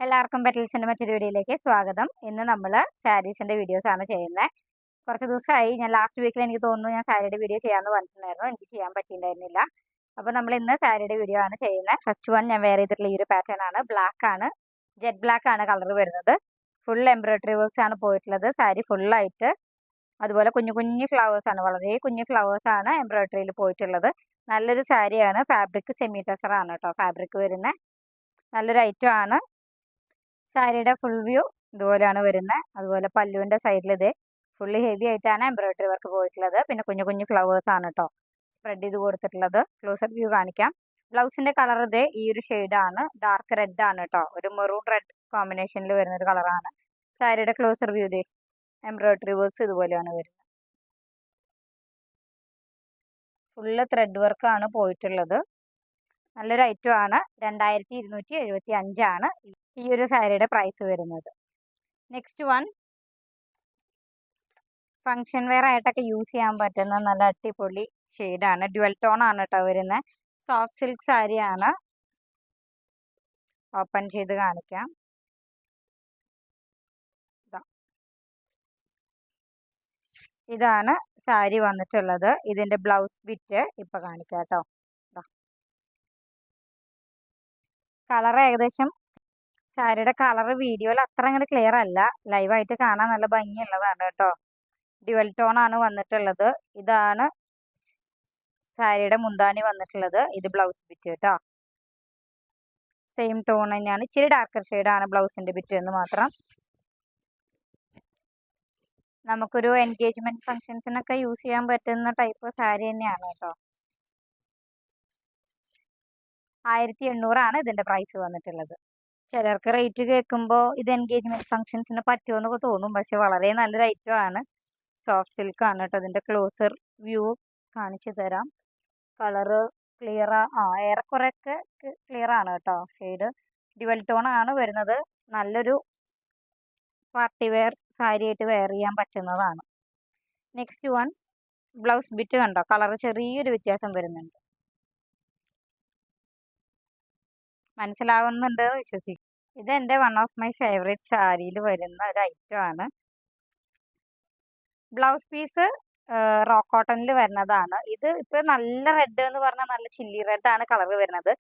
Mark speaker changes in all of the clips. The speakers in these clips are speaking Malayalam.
Speaker 1: എല്ലാവർക്കും പെറ്റൽസിൻ്റെ മറ്റൊരു വീഡിയോയിലേക്ക് സ്വാഗതം. ഇന്ന് നമ്മൾ സാരീസിൻ്റെ വീഡിയോസാണ് ചെയ്യുന്നത്. കുറച്ച് ദിവസമായി ഞാൻ ലാസ്റ്റ് വീക്കിൽ എനിക്ക് തോന്നുന്നു ഞാൻ സാരിയുടെ വീഡിയോ ചെയ്യാമെന്ന് പറഞ്ഞിട്ടുണ്ടായിരുന്നു. എനിക്ക് ചെയ്യാൻ പറ്റിയിട്ടുണ്ടായിരുന്നില്ല. അപ്പോൾ നമ്മൾ ഇന്ന് സാരിയുടെ വീഡിയോ ആണ് ചെയ്യുന്നത്. ഫസ്റ്റ് വൺ ഞാൻ വെയർ ചെയ്തിട്ടുള്ള ഈ ഒരു പാറ്റേൺ ആണ്. ബ്ലാക്ക് ആണ്, ജെറ്റ് ബ്ലാക്ക് ആണ് കളർ വരുന്നത്. ഫുൾ എംബ്രോയിഡറി വർക്ക്സ് ആണ് പോയിട്ടുള്ളത്. സാരി ഫുള്ളായിട്ട് അതുപോലെ കുഞ്ഞു കുഞ്ഞു ഫ്ലവേഴ്സ് ആണ്, വളരെ കുഞ്ഞു ഫ്ലവേഴ്സ് ആണ് എംബ്രോയിഡറിയിൽ പോയിട്ടുള്ളത്. നല്ലൊരു സാരിയാണ്. ഫാബ്രിക് സെമി ടെസർ ആണ് കേട്ടോ ഫാബ്രിക് വരുന്നത്. നല്ലൊരു ഐറ്റം ആണ്. സാരിയുടെ ഫുൾ വ്യൂ ഇതുപോലെയാണ് വരുന്നത്. അതുപോലെ പല്ലുവിൻ്റെ സൈഡിൽ ഇതേ ഫുള്ളി ഹെവി ആയിട്ടാണ് എംബ്രോയിഡറി വർക്ക് പോയിട്ടുള്ളത്. പിന്നെ കുഞ്ഞു കുഞ്ഞു ഫ്ലവേഴ്സ് ആണ് കേട്ടോ സ്പ്രെഡ് ചെയ്ത് കൊടുത്തിട്ടുള്ളത്. ക്ലോസർ വ്യൂ കാണിക്കാം. ബ്ലൗസിന്റെ കളർ ഇതേ ഈ ഒരു ഷെയ്ഡാണ്. ഡാർക്ക് റെഡ് ആണ് കേട്ടോ, ഒരു മെറൂൺ റെഡ് കോമ്പിനേഷനിൽ വരുന്ന ഒരു കളറാണ്. സാരിയുടെ ക്ലോസർ വ്യൂ ഇതേ എംബ്രോയിഡറി വർക്ക്സ് ഇതുപോലെയാണ് വരുന്നത്. ഫുള്ള് ത്രെഡ് വർക്കാണ് പോയിട്ടുള്ളത്. നല്ലൊരു ഐറ്റം ആണ്. 2275 ഈ ഒരു സാരിയുടെ പ്രൈസ് വരുന്നത്. നെക്സ്റ്റ് വൺ ഫങ്ഷൻ വെയർ ആയിട്ടൊക്കെ യൂസ് ചെയ്യാൻ പറ്റുന്ന നല്ല അടിപൊളി ഷെയ്ഡാണ്. ഡ്യുവൽ ടോൺ ആണ് കേട്ടോ വരുന്നത്. സോഫ്റ്റ് സിൽക്ക് സാരിയാണ്. ഓപ്പൺ ചെയ്ത് കാണിക്കാം. ഇതാണ് സാരി വന്നിട്ടുള്ളത്. ഇതിന്റെ ബ്ലൗസ് ബിറ്റ് ഇപ്പൊ കാണിക്കാം കേട്ടോ. കളർ ഏകദേശം സാരിയുടെ കളർ വീഡിയോയിൽ അത്ര അങ്ങോട്ട് ക്ലിയർ അല്ല, ലൈവായിട്ട് കാണാൻ നല്ല ഭംഗിയുള്ളതാണ് കേട്ടോ. ഡ്യുവൽ ടോൺ ആണ് വന്നിട്ടുള്ളത്. ഇതാണ് സാരിയുടെ മുന്താണി വന്നിട്ടുള്ളത്. ഇത് ബ്ലൗസ് ബിറ്റ് കേട്ടോ. സെയിം ടോൺ തന്നെയാണ്. ഇച്ചിരി ഡാർക്കർ ഷെയ്ഡാണ് ബ്ലൗസിന്റെ ബിറ്റ് എന്ന് മാത്രം. നമുക്കൊരു എൻഗേജ്മെന്റ് ഫംഗ്ഷൻസിനൊക്കെ യൂസ് ചെയ്യാൻ പറ്റുന്ന ടൈപ്പ് സാരി തന്നെയാണ് കേട്ടോ. 1800 ഇതിന്റെ പ്രൈസ് വന്നിട്ടുള്ളത്. ചിലർക്ക് റേറ്റ് കേൾക്കുമ്പോൾ ഇത് എൻഗേജ്മെന്റ് ഫംഗ്ഷൻസിന് പറ്റുമെന്നൊക്കെ തോന്നും, പക്ഷെ വളരെ നല്ലൊരു ഐറ്റം ആണ്. സോഫ്റ്റ് സിൽക്ക് ആണ് കേട്ടോ. ഇതിന്റെ ക്ലോസർ വ്യൂ കാണിച്ചു തരാം. കളറ് ക്ലിയർ ഏറെക്കുറെയൊക്കെ ക്ലിയർ ആണ് കേട്ടോ. ഷെയ്ഡ് ഡ്യുവൽ ടോൺ ആണ് വരുന്നത്. നല്ലൊരു പാർട്ടി വെയർ സാരി ആയിട്ട് വെയർ ചെയ്യാൻ പറ്റുന്നതാണ്. നെക്സ്റ്റ് വൺ ബ്ലൗസ് ബിറ്റ് കണ്ടോ, കളർ ചെറിയൊരു വ്യത്യാസം വരുന്നുണ്ട്. മനസ്സിലാവുന്നുണ്ട് വിശ്വസിക്കും. ഇത് എൻ്റെ വൺ ഓഫ് മൈ ഫേവറേറ്റ് സാരിയിൽ വരുന്ന ഒരു ഐറ്റം ആണ്. ബ്ലൗസ് പീസ് റോ കോട്ടണിൽ വരുന്നതാണ്. ഇത് ഇപ്പൊ നല്ല റെഡ് എന്ന് പറഞ്ഞാൽ നല്ല ചില്ലി റെഡ് ആണ് കളർ വരുന്നത്.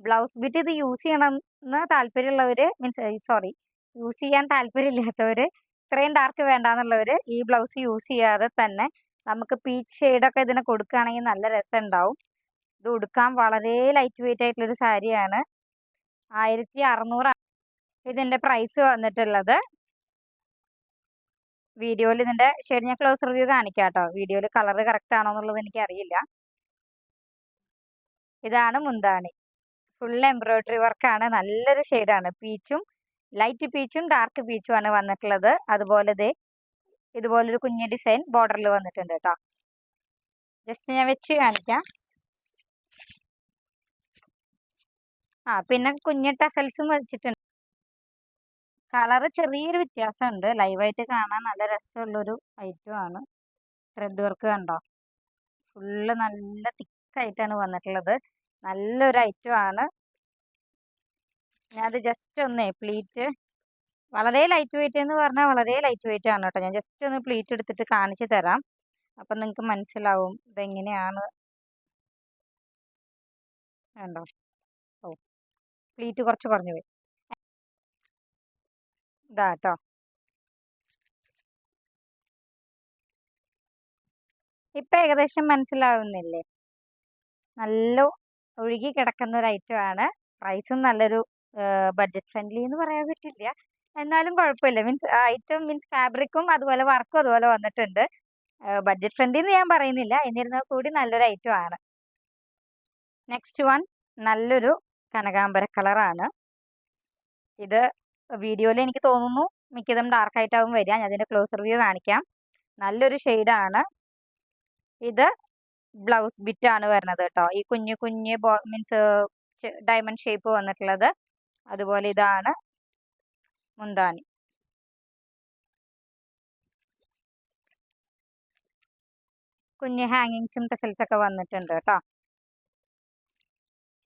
Speaker 1: ബ്ലൗസ് ബിറ്റ് ഇത് യൂസ് ചെയ്യണമെന്ന് താല്പര്യമുള്ളവര് യൂസ് ചെയ്യാൻ താല്പര്യമില്ലാത്തവര്, ഇത്രയും ഡാർക്ക് വേണ്ടാന്നുള്ളവര് ഈ ബ്ലൗസ് യൂസ് ചെയ്യാതെ തന്നെ നമുക്ക് പീച്ച് ഷെയ്ഡൊക്കെ ഇതിന് കൊടുക്കുകയാണെങ്കിൽ നല്ല രസം ഉണ്ടാവും. ഇത് ഉടുക്കാൻ വളരെ ലൈറ്റ് വെയിറ്റ് ആയിട്ടുള്ളൊരു സാരിയാണ്. 1600 ഇതിന്റെ പ്രൈസ് വന്നിട്ടുള്ളത്. വീഡിയോയിൽ ഇതിന്റെ ഷെയ്ഡ് ഞാൻ ക്ലോസ് റിവ്യൂ കാണിക്കാം കേട്ടോ. വീഡിയോയിൽ കളർ കറക്റ്റ് ആണോ എന്നുള്ളത് എനിക്ക് അറിയില്ല. ഇതാണ് മുന്താണി. ഫുൾ എംബ്രോയിഡറി വർക്കാണ്. നല്ലൊരു ഷെയ്ഡാണ്. പീച്ചും ലൈറ്റ് പീച്ചും ഡാർക്ക് പീച്ചും ആണ് വന്നിട്ടുള്ളത്. അതുപോലെ ഇതുപോലൊരു കുഞ്ഞു ഡിസൈൻ ബോർഡറിൽ വന്നിട്ടുണ്ട് കേട്ടോ. ജസ്റ്റ് ഞാൻ വെച്ച് കാണിക്കാം. പിന്നെ കുഞ്ഞു ടസൽസും വെച്ചിട്ടുണ്ട്. കളറ് ചെറിയൊരു വ്യത്യാസമുണ്ട്. ലൈവായിട്ട് കാണാൻ നല്ല രസമുള്ളൊരു ഐറ്റം ആണ്. ത്രെഡ് വർക്ക് കണ്ടോ, ഫുള്ള് നല്ല തിക്കായിട്ടാണ് വന്നിട്ടുള്ളത്. നല്ലൊരു ഐറ്റം ആണ്. ഞാനത് ജസ്റ്റ് ഒന്ന് പ്ലീറ്റ് വളരെ ലൈറ്റ് വെയിറ്റ് എന്ന് പറഞ്ഞാൽ വളരെ ലൈറ്റ് വെയിറ്റ് ആണ് കേട്ടോ. ഞാൻ ജസ്റ്റ് ഒന്ന് പ്ലീറ്റ് എടുത്തിട്ട് കാണിച്ചു തരാം. അപ്പം നിങ്ങൾക്ക് മനസ്സിലാവും ഇതെങ്ങനെയാണ്. കണ്ടോ, പ്ലീറ്റ് കുറച്ച് കുറഞ്ഞു പോയി. ഇതാ കേട്ടോ. ഇപ്പം ഏകദേശം മനസ്സിലാവുന്നില്ലേ? നല്ല ഒഴുകി കിടക്കുന്ന ഒരു ഐറ്റം ആണ്. പ്രൈസും നല്ലൊരു ബഡ്ജറ്റ് ഫ്രണ്ട്ലി എന്ന് പറയാൻ പറ്റില്ല, എന്നാലും കുഴപ്പമില്ല. മീൻസ് ഫാബ്രിക്കും അതുപോലെ വർക്കും അതുപോലെ വന്നിട്ടുണ്ട്. ബഡ്ജറ്റ് ഫ്രണ്ട്ലി എന്ന് ഞാൻ പറയുന്നില്ല, എന്നിരുന്നാൽ കൂടി നല്ലൊരു ഐറ്റം ആണ്. നെക്സ്റ്റ് വൺ നല്ലൊരു കനകാംബര കളറാണ്. ഇത് വീഡിയോയിൽ എനിക്ക് തോന്നുന്നു മിക്കതും ഡാർക്കായിട്ടാവും വരിക. ഞാൻ അതിൻ്റെ ക്ലോസ് റിവ്യൂ കാണിക്കാം. നല്ലൊരു ഷെയ്ഡാണ്. ഇത് ബ്ലൗസ് ബിറ്റ് ആണ് വരുന്നത് കേട്ടോ. ഈ കുഞ്ഞു കുഞ്ഞ് മീൻസ് ഡയമണ്ട് ഷേപ്പ് വന്നിട്ടുള്ളത്. അതുപോലെ ഇതാണ് മുന്താണി. കുഞ്ഞ് ഹാങ്ങിങ്സും ടെസൽസ് ഒക്കെ വന്നിട്ടുണ്ട് കേട്ടോ.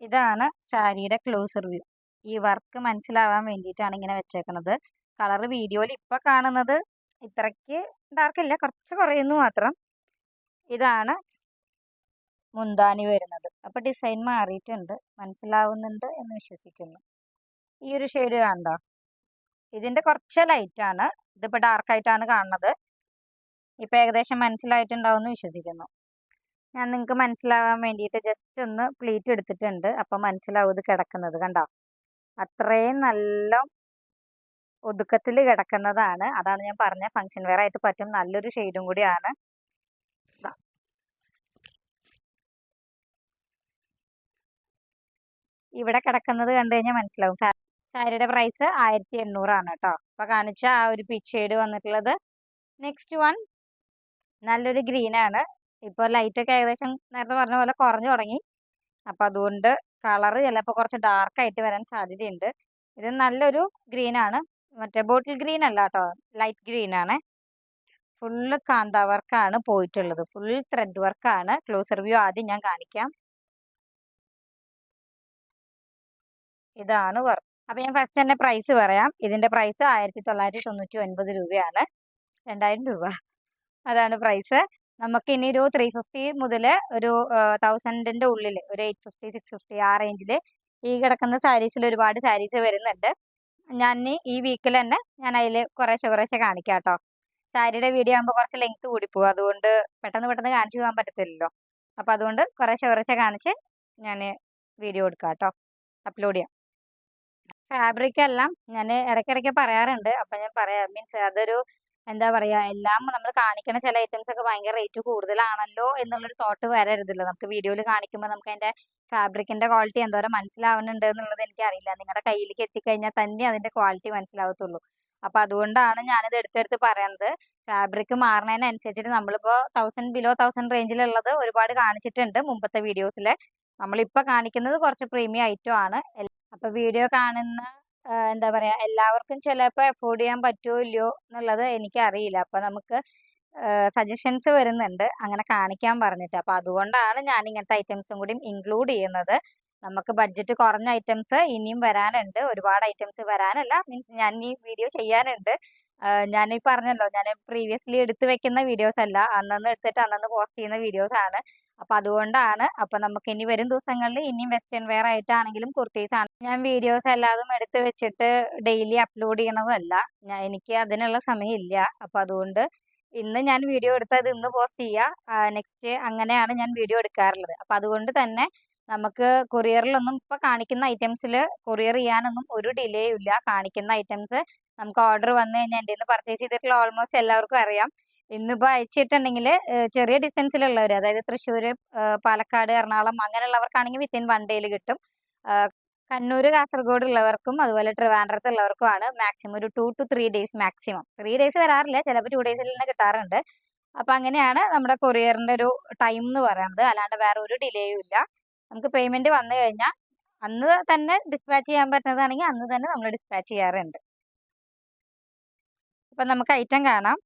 Speaker 1: ഇതാണ് സാരിയുടെ ക്ലോസ് റിവ്യൂ. ഈ വർക്ക് മനസ്സിലാവാൻ വേണ്ടിയിട്ടാണ് ഇങ്ങനെ വെച്ചേക്കുന്നത്. കളർ വീഡിയോയിൽ ഇപ്പം കാണുന്നത് ഇത്രയ്ക്ക് ഡാർക്കില്ല, കുറച്ച് കുറയുന്നു മാത്രം. ഇതാണ് മുന്താണി വരുന്നത്. അപ്പോൾ ഡിസൈൻ മാറിയിട്ടുണ്ട്, മനസ്സിലാവുന്നുണ്ട് എന്ന് വിശ്വസിക്കുന്നു. ഈ ഒരു ഷെയ്ഡ് കണ്ടോ, ഇതിൻ്റെ കുറച്ച് ലൈറ്റാണ്, ഇതിപ്പോൾ ഡാർക്കായിട്ടാണ് കാണുന്നത്. ഇപ്പം ഏകദേശം മനസ്സിലായിട്ടുണ്ടാവുമെന്ന് വിശ്വസിക്കുന്നു. ഞാൻ നിങ്ങൾക്ക് മനസ്സിലാവാൻ വേണ്ടിയിട്ട് ജസ്റ്റ് ഒന്ന് പ്ലീറ്റ് എടുത്തിട്ടുണ്ട്, അപ്പം മനസ്സിലാവും ഇത് കിടക്കുന്നത്. കണ്ടോ, അത്രയും നല്ല ഒതുക്കത്തിൽ കിടക്കുന്നതാണ്. അതാണ് ഞാൻ പറഞ്ഞ ഫങ്ഷൻ വെയർ ആയിട്ട് പറ്റും, നല്ലൊരു ഷെയ്ഡും കൂടിയാണ്. ഇവിടെ കിടക്കുന്നത് കണ്ടു കഴിഞ്ഞാൽ മനസ്സിലാവും. സാരിയുടെ പ്രൈസ് 1800 കേട്ടോ. അപ്പോൾ കാണിച്ച ആ ഒരു പിച്ച് ഷെയ്ഡ് വന്നിട്ടുള്ളത്. നെക്സ്റ്റ് വൺ നല്ലൊരു ഗ്രീനാണ്. ഇപ്പോൾ ലൈറ്റൊക്കെ ഏകദേശം നേരത്തെ പറഞ്ഞ പോലെ കുറഞ്ഞു തുടങ്ങി. അപ്പോൾ അതുകൊണ്ട് കളറ് ചിലപ്പോൾ കുറച്ച് ഡാർക്കായിട്ട് വരാൻ സാധ്യതയുണ്ട്. ഇത് നല്ലൊരു ഗ്രീനാണ്, മറ്റേ ബോട്ടിൽ ഗ്രീൻ അല്ല കേട്ടോ, ലൈറ്റ് ഗ്രീനാണ്. ഫുള്ള് കാന്ത വർക്കാണ് പോയിട്ടുള്ളത്, ഫുൾ ത്രെഡ് വർക്കാണ്. ക്ലോസർ വ്യൂ ആദ്യം ഞാൻ കാണിക്കാം. ഇതാണ് വർക്ക്. അപ്പോൾ ഞാൻ ഫസ്റ്റ് തന്നെ പ്രൈസ് പറയാം. ഇതിൻ്റെ പ്രൈസ് 1999 രൂപയാണ്, 2000 രൂപ അതാണ് പ്രൈസ്. നമുക്ക് ഇനി ഒരു 350 മുതൽ ഒരു 1000ൻ്റെ ഉള്ളിൽ ഒരു 850 650 ആ റേഞ്ചിൽ ഈ കിടക്കുന്ന സാരീസിൽ ഒരുപാട് സാരീസ് വരുന്നുണ്ട്. ഞാൻ ഈ വീക്കിൽ തന്നെ ഞാൻ അതിൽ കുറേശ്ശെ കാണിക്കാം കേട്ടോ. സാരിയുടെ വീഡിയോ ആകുമ്പോൾ കുറച്ച് ലെങ്ത് കൂടിപ്പോകും, അതുകൊണ്ട് പെട്ടെന്ന് കാണിച്ചു പോകാൻ പറ്റത്തില്ലല്ലോ. അപ്പോൾ അതുകൊണ്ട് കുറേശ്ശെ കാണിച്ച് ഞാൻ വീഡിയോ എടുക്കാം കേട്ടോ, അപ്ലോഡ് ചെയ്യാം. ഫാബ്രിക് എല്ലാം ഞാൻ ഇടയ്ക്കിടയ്ക്ക് പറയാറുണ്ട്. അപ്പം ഞാൻ പറയാം, മീൻസ് അതൊരു എന്താ പറയുക, എല്ലാം നമ്മൾ കാണിക്കുന്ന ചില ഐറ്റംസ് ഒക്കെ ഭയങ്കര റേറ്റ് കൂടുതലാണല്ലോ എന്നുള്ളൊരു തോട്ട് വരരുതല്ലോ. നമുക്ക് വീഡിയോയിൽ കാണിക്കുമ്പോൾ നമുക്ക് അതിൻ്റെ ഫാബ്രിക്കിൻ്റെ ക്വാളിറ്റി എന്തോരം മനസ്സിലാവുന്നുണ്ട് എന്നുള്ളത് എനിക്കറിയില്ല. നിങ്ങളുടെ കയ്യിലേക്ക് എത്തിക്കഴിഞ്ഞാൽ തന്നെ അതിൻ്റെ ക്വാളിറ്റി മനസ്സിലാവത്തുള്ളൂ. അപ്പം അതുകൊണ്ടാണ് ഞാനിത് എടുത്തെടുത്ത് പറയുന്നത്. ഫാബ്രിക് മാറുന്നതിനനുസരിച്ചിട്ട് നമ്മളിപ്പോൾ 1000 ബിലോ 1000 റേഞ്ചിലുള്ളത് ഒരുപാട് കാണിച്ചിട്ടുണ്ട് മുമ്പത്തെ വീഡിയോസിൽ. നമ്മളിപ്പോൾ കാണിക്കുന്നത് കുറച്ച് പ്രീമിയം ഐറ്റം ആണ്. അപ്പോൾ വീഡിയോ കാണുന്ന എന്താ പറയുക, എല്ലാവർക്കും ചിലപ്പോൾ അഫോർഡ് ചെയ്യാൻ പറ്റുമോ ഇല്ലയോ എന്നുള്ളത് എനിക്കറിയില്ല. അപ്പോൾ നമുക്ക് സജഷൻസ് വരുന്നുണ്ട് അങ്ങനെ കാണിക്കാൻ പറഞ്ഞിട്ട്. അപ്പോൾ അതുകൊണ്ടാണ് ഞാൻ ഇങ്ങനത്തെ ഐറ്റംസും കൂടി ഇൻക്ലൂഡ് ചെയ്യുന്നത്. നമുക്ക് ബഡ്ജറ്റ് കുറഞ്ഞ ഐറ്റംസ് ഇനിയും വരാനുണ്ട്, ഒരുപാട് ഐറ്റംസ് വരാനല്ല, മീൻസ് ഞാൻ ഈ വീഡിയോ ചെയ്യാനുണ്ട്. ഞാൻ ഈ പറഞ്ഞല്ലോ, ഞാൻ പ്രീവിയസ്ലി എടുത്ത് വെക്കുന്ന വീഡിയോസ് അല്ല, അന്നന്ന് എടുത്തിട്ട് അന്നന്ന് പോസ്റ്റ് ചെയ്യുന്ന വീഡിയോസ് ആണ്. അപ്പോൾ അതുകൊണ്ടാണ്. അപ്പോൾ നമുക്ക് ഇനി വരും ദിവസങ്ങളിൽ ഇനിയും വെസ്റ്റേൺ വെയർ ആയിട്ടാണെങ്കിലും കുർത്തീസ് ആണ്. ഞാൻ വീഡിയോസ് എല്ലാതും എടുത്ത് വെച്ചിട്ട് ഡെയിലി അപ്ലോഡ് ചെയ്യണതല്ല, എനിക്ക് അതിനുള്ള സമയമില്ല. അപ്പോൾ അതുകൊണ്ട് ഇന്ന് ഞാൻ വീഡിയോ എടുത്തത് ഇന്ന് പോസ്റ്റ് ചെയ്യുക, നെക്സ്റ്റ് അങ്ങനെയാണ് ഞാൻ വീഡിയോ എടുക്കാറുള്ളത്. അപ്പോൾ അതുകൊണ്ട് തന്നെ നമുക്ക് കൊറിയറിലൊന്നും ഇപ്പോൾ കാണിക്കുന്ന ഐറ്റംസിൽ കൊറിയർ ചെയ്യാനൊന്നും ഒരു ഡിലേയും ഇല്ല. കാണിക്കുന്ന ഐറ്റംസ് നമുക്ക് ഓർഡർ വന്നു കഴിഞ്ഞാൽ എൻ്റെ നിന്ന് പർച്ചേസ് ചെയ്തിട്ടുള്ള ഓൾമോസ്റ്റ് എല്ലാവർക്കും അറിയാം. ഇന്നിപ്പോൾ അയച്ചിട്ടുണ്ടെങ്കിൽ ചെറിയ ഡിസ്റ്റൻസിലുള്ളവർ, അതായത് തൃശ്ശൂർ, പാലക്കാട്, എറണാകുളം അങ്ങനെയുള്ളവർക്കാണെങ്കിൽ വിത്തിൻ 1 ഡേയിൽ കിട്ടും. കണ്ണൂർ, കാസർഗോഡ് ഉള്ളവർക്കും അതുപോലെ ട്രിവാൻഡ്രത്ത് ഉള്ളവർക്കുമാണ് മാക്സിമം ഒരു 2 to 3 ഡേയ്സ് മാക്സിമം. 3 ഡേയ്സ് വരാറില്ല, ചിലപ്പോൾ 2 ഡേയ്സിൽ തന്നെ കിട്ടാറുണ്ട്. അപ്പോൾ അങ്ങനെയാണ് നമ്മുടെ കൊറിയറിൻ്റെ ഒരു ടൈം എന്ന് പറയുന്നത്. അല്ലാണ്ട് വേറെ ഒരു ഡിലേയും ഇല്ല. നമുക്ക് പേയ്മെൻറ്റ് വന്നു കഴിഞ്ഞാൽ അന്ന് തന്നെ ഡിസ്പാച്ച് ചെയ്യാൻ പറ്റുന്നതാണെങ്കിൽ അന്ന് തന്നെ നമ്മൾ ഡിസ്പാച്ച് ചെയ്യാറുണ്ട്. അപ്പം നമുക്ക് ഐറ്റം കാണാം.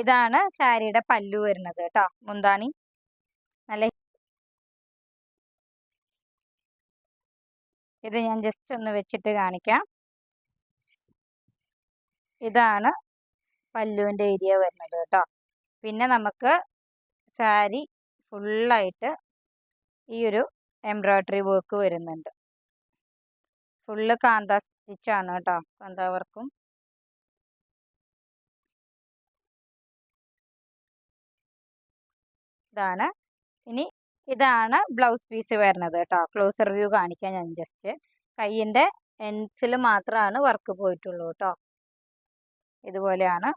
Speaker 1: ഇതാണ് സാരിയുടെ പല്ലു വരുന്നത് കേട്ടോ, മുന്താണി. നല്ല ഇത് ഞാൻ ജസ്റ്റ് ഒന്ന് വെച്ചിട്ട് കാണിക്കാം. ഇതാണ് പല്ലുവിൻ്റെ ഏരിയ വരുന്നത് കേട്ടോ. പിന്നെ നമുക്ക് സാരി ഫുള്ളായിട്ട് ഈ ഒരു എംബ്രോയ്ഡറി വർക്ക് വരുന്നുണ്ട്. ഫുള്ള് കാന്ത സ്റ്റിച്ചാണ് കേട്ടോ, കാന്ത വർക്കും. ഇതാണ്. ഇനി ഇതാണ് ബ്ലൗസ് പീസ് വരുന്നത് കേട്ടോ. ക്ലോസർ വ്യൂ കാണിക്കാൻ ഞാൻ ജസ്റ്റ്. കയ്യിൻ്റെ എൻഡ്സിൽ മാത്രമാണ് വർക്ക് പോയിട്ടുള്ളൂ കേട്ടോ. ഇതുപോലെയാണ്.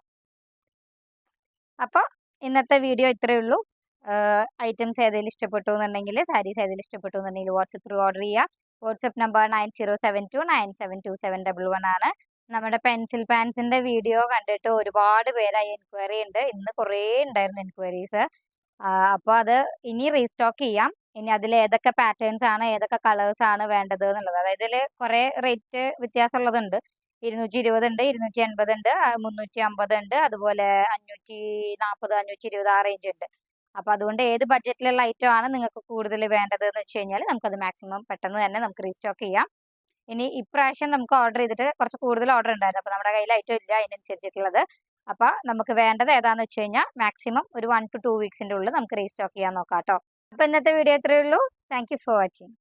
Speaker 1: അപ്പോൾ ഇന്നത്തെ വീഡിയോ ഇത്രയേ ഉള്ളൂ. ഐറ്റംസ് ഏതെങ്കിലും ഇഷ്ടപ്പെട്ടു എന്നുണ്ടെങ്കിൽ, സാരീസ് ഏതെങ്കിലും ഇഷ്ടപ്പെട്ടു എന്നുണ്ടെങ്കിൽ വാട്സപ്പ് ത്രൂ ഓർഡർ ചെയ്യുക. വാട്സപ്പ് നമ്പർ 9072972711 ആണ്. നമ്മുടെ പെൻസിൽ പാൻസിൻ്റെ വീഡിയോ കണ്ടിട്ട് ഒരുപാട് പേരായി എൻക്വയറി ഉണ്ട്. ഇന്ന് കുറേ ഉണ്ടായിരുന്നു എൻക്വയറീസ്. അപ്പോൾ അത് ഇനി റീസ്റ്റോക്ക് ചെയ്യാം. ഇനി അതിൽ ഏതൊക്കെ പാറ്റേൺസ് ആണ്, ഏതൊക്കെ കളേഴ്സ് ആണ് വേണ്ടത് എന്നുള്ളത്. അതായത് ഇതിൽ കുറേ റേറ്റ് വ്യത്യാസമുള്ളതുണ്ട്. 220 ഉണ്ട്, 280 ഉണ്ട്, 350 ഉണ്ട്, അതുപോലെ 540 520 ആ റേഞ്ച് ഉണ്ട്. അപ്പോൾ അതുകൊണ്ട് ഏത് ബഡ്ജറ്റിലുള്ള ഐറ്റം ആണ് നിങ്ങൾക്ക് കൂടുതൽ വേണ്ടത് എന്ന് വെച്ച് കഴിഞ്ഞാൽ നമുക്കത് മാക്സിമം പെട്ടെന്ന് തന്നെ നമുക്ക് റീസ്റ്റോക്ക് ചെയ്യാം. ഇനി ഇപ്രാവശ്യം നമുക്ക് ഓർഡർ ചെയ്തിട്ട് കുറച്ച് കൂടുതൽ ഓർഡർ ഉണ്ടായിരുന്നു. അപ്പോൾ നമ്മുടെ കയ്യിൽ ഐറ്റം ഇല്ല അതിനനുസരിച്ചിട്ടുള്ളത്. അപ്പോൾ നമുക്ക് വേണ്ടത് ഏതാണെന്ന് വെച്ച് കഴിഞ്ഞാൽ മാക്സിമം ഒരു 1 to 2 വീക്സിൻ്റെ ഉള്ളിൽ നമുക്ക് റീസ്റ്റോക്ക് ചെയ്യാൻ നോക്കാം കേട്ടോ. അപ്പോൾ ഇന്നത്തെ വീഡിയോ ഇത്രയേ ഉള്ളൂ. Thank you for watching.